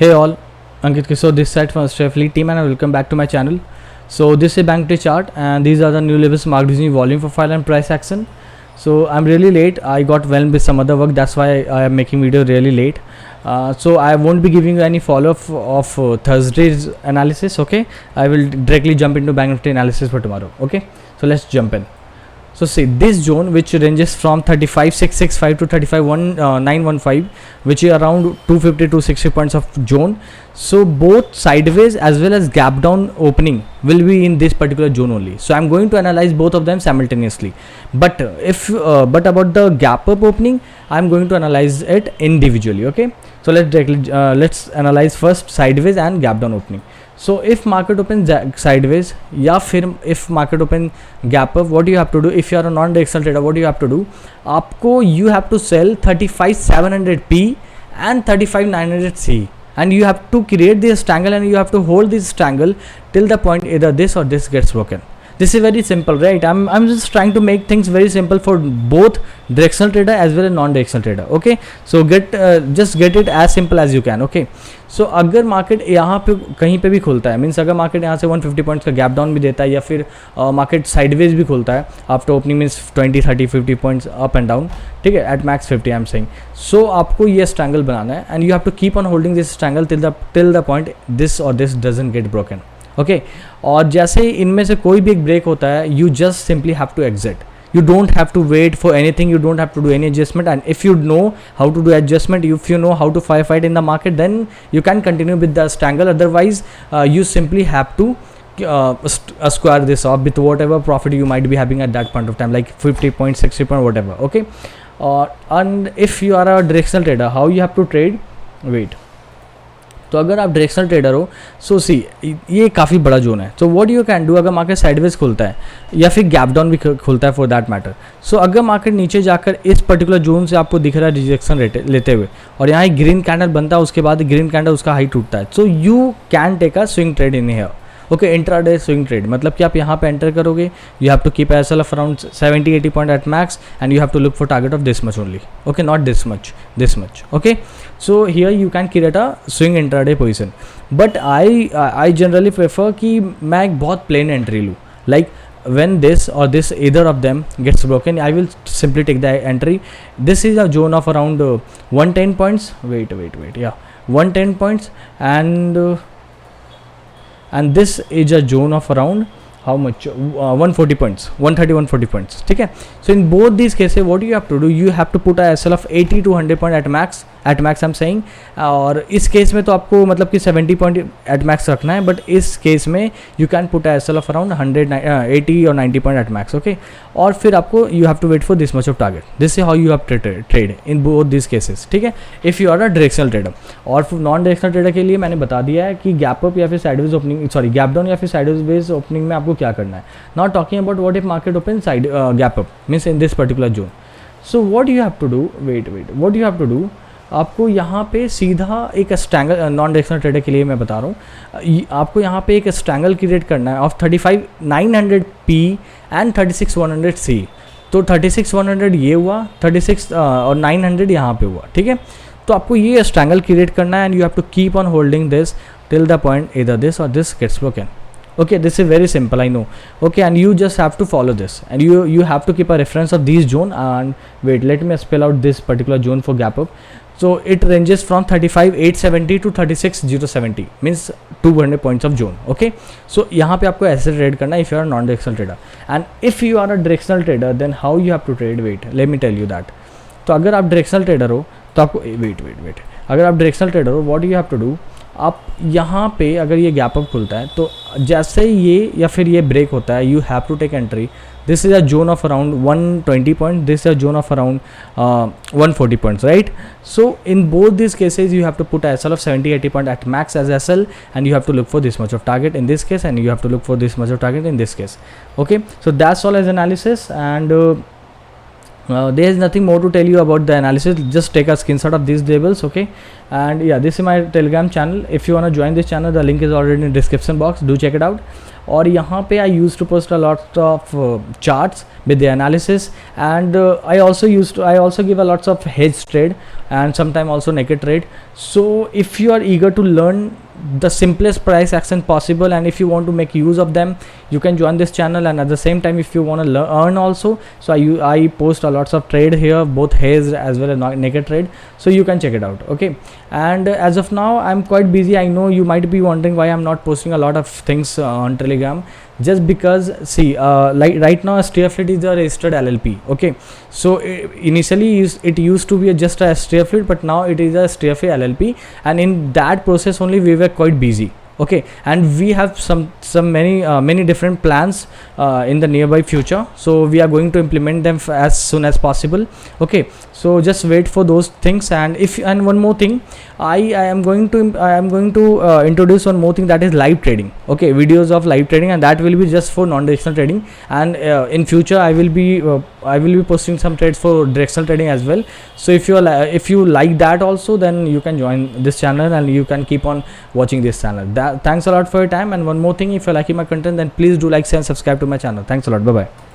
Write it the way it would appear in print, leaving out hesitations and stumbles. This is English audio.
Hey all, Ankit Kishore this side from Strefleet team and welcome back to my channel. So this is bank day chart and these are the new levels marked using volume profile and price action. So I'm really late. I got whelmed with some other work. That's why I am making video really late. So I won't be giving you any follow-up of Thursday's analysis. Okay, I will directly jump into bank nifty analysis for tomorrow. Okay, so let's jump in. So see this zone which ranges from 35,665 to 35,915, which is around 250 to 60 points of zone. So both sideways as well as gap down opening will be in this particular zone only. So I'm going to analyze both of them simultaneously. But but about the gap up opening, I'm going to analyze it individually. Okay. So let's analyze first sideways and gap down opening. So if market open sideways या फिर if market open gap up, what you have to do if you are a non-directional trader, what you have to do, आपको you have to sell 35,700P and 35,900C and you have to create this triangle and you have to hold this triangle till the point either this or this gets broken. This is very simple, right? I'm just trying to make things very simple for both directional trader as well as non-directional trader. Okay, so just get it as simple as you can. Okay, so अगर market यहाँ पे कहीं पे भी खुलता है, means अगर market यहाँ से 150 पॉइंट्स का गैप डाउन भी देता है या फिर मार्केट साइडवेज भी खुलता है after opening means 20 30 50 points up and down, ठीक है, at max 50 I am saying. So आपको ये स्ट्रैंगल बनाना है and you have to keep on holding this strangle till the point this और this doesn't get broken. Okay, और जैसे इनमें से कोई भी एक ब्रेक होता है, you just simply have to exit. You don't have to wait for anything, you don't have to do any adjustment, and if you know how to do adjustment, if you know how to fight in the market, then you can continue with the strangle. Otherwise you simply have to square this off with whatever profit you might be having at that point of time, like 50 points 60 point whatever. Okay, and if you are a directional trader, how you have to trade, wait. तो अगर आप directional trader हो, सो सी ये काफ़ी बड़ा zone है. तो what you can do, अगर मार्केट साइडवेज खुलता है या फिर गैप डाउन भी खुलता है फॉर दैट मैटर, सो अगर मार्केट नीचे जाकर इस पर्टिकुलर जोन से आपको दिख रहा है रिजेक्शन रेट लेते हुए और यहाँ एक ग्रीन कैंडल बनता है, उसके बाद ग्रीन कैंडल उसका हाई टूटता है, so you can take a swing trade in here. Okay, intraday swing trade मतलब कि आप यहाँ पे एंटर करोगे, you have to keep S L of around 70-80 point at max and you have to look for target of this much only. Okay, not this much. Okay, so here you can create a swing intraday position. But I generally prefer कि मैं एक बहुत plane entry लूँ, like when this or this either of them gets broken, I will simply take the entry. This is a zone of around 110 points. Wait, yeah, 110 points, and this is a zone of around how much 140 points, 130-140 points. ठीक है. So in both these cases what you have to do, you have to put a SL of 80 to 100 point at max I'm saying. और इस case में तो आपको मतलब कि 70 point at max रखना है, बट इस केस में you can put a SL of around 80 और 90 पॉइंट एट मैक्स. ओके, और फिर आपको you have to wait for this much of target. This is how you have trade in both this cases. ठीक है, if you are a directional trader. और non directional trader के लिए मैंने बता दिया है कि गैप अप या फिर sideways opening, sorry gap down या फिर साइडवेज ओपनिंग में आपको क्या करना है. Not talking about what if market open side gap up means in this particular zone. So what you have to do, what you have to do, आपको यहाँ पे सीधा एक स्ट्रैंगल, नॉन डायरेक्शनल ट्रेडर के लिए मैं बता रहा हूँ, आपको यहाँ पे एक स्ट्रैंगल क्रिएट करना है ऑफ 35,900P एंड 36,100C. तो 36,100 ये हुआ, 36 और 900 यहाँ पे हुआ. ठीक है, तो आपको ये स्ट्रैंगल क्रिएट करना है and you have to keep on holding this till the point इधर दिस और this gets broken. Okay, this is very simple, I know. Okay, and you just have to follow this and you have to keep a reference of these zone. And wait, let me spell out this particular zone for gap up. So it ranges from 35,870 to 36,070 means 200 points of zone. Okay, so यहाँ पे आपको ऐसे trade करना है if you are a non-directional trader. And if you are a directional trader, then how you have to trade? Wait, let me tell you that. तो अगर आप directional trader हो तो आपको wait, अगर आप directional trader हो, what you have to do, आप यहाँ पे अगर ये गैप अप खुलता है तो जैसे ये या फिर ये ब्रेक होता है, you have to take entry. This is a zone of around 120 point, this is a zone of around 140 points, right. So in both this cases you have to put SL of 70-80 point at max as SL and you have to look for this much of target in this case and you have to look for this much of target in this case. Okay, so that's all as analysis. And there is nothing more to tell you about the analysis. Just take a screenshot of these tables, okay? And yeah, this is my Telegram channel. If you want to join this channel, the link is already in the description box. Do check it out. और यहाँ पे I used to post a lot of charts with the analysis, and I also give a lots of hedge trade and sometimes also naked trade. So if you are eager to learn the simplest price action possible, and if you want to make use of them, you can join this channel. And at the same time, if you want to earn also, so I post a lots of trade here, both hedge as well as naked trade, so you can check it out, okay? And as of now, I'm quite busy. I know you might be wondering why I'm not posting a lot of things on Telegram. Just because, see, like right now ST Fleet is a registered LLP, okay? So initially it used to be just a ST Fleet, but now it is a ST Fleet LLP, and in that process only we were quite busy, okay? And we have some many different plans in the nearby future, so we are going to implement them as soon as possible, okay? So just wait for those things. And one more thing, I am going to introduce one more thing, that is live trading, okay? Videos of live trading, and that will be just for non-directional trading. And in future I will be posting some trades for directional trading as well. So if you like that also, then you can join this channel and you can keep on watching this channel. Thanks a lot for your time. And one more thing, if you're liking my content, then please do like, share and subscribe to my channel. Thanks a lot. Bye bye.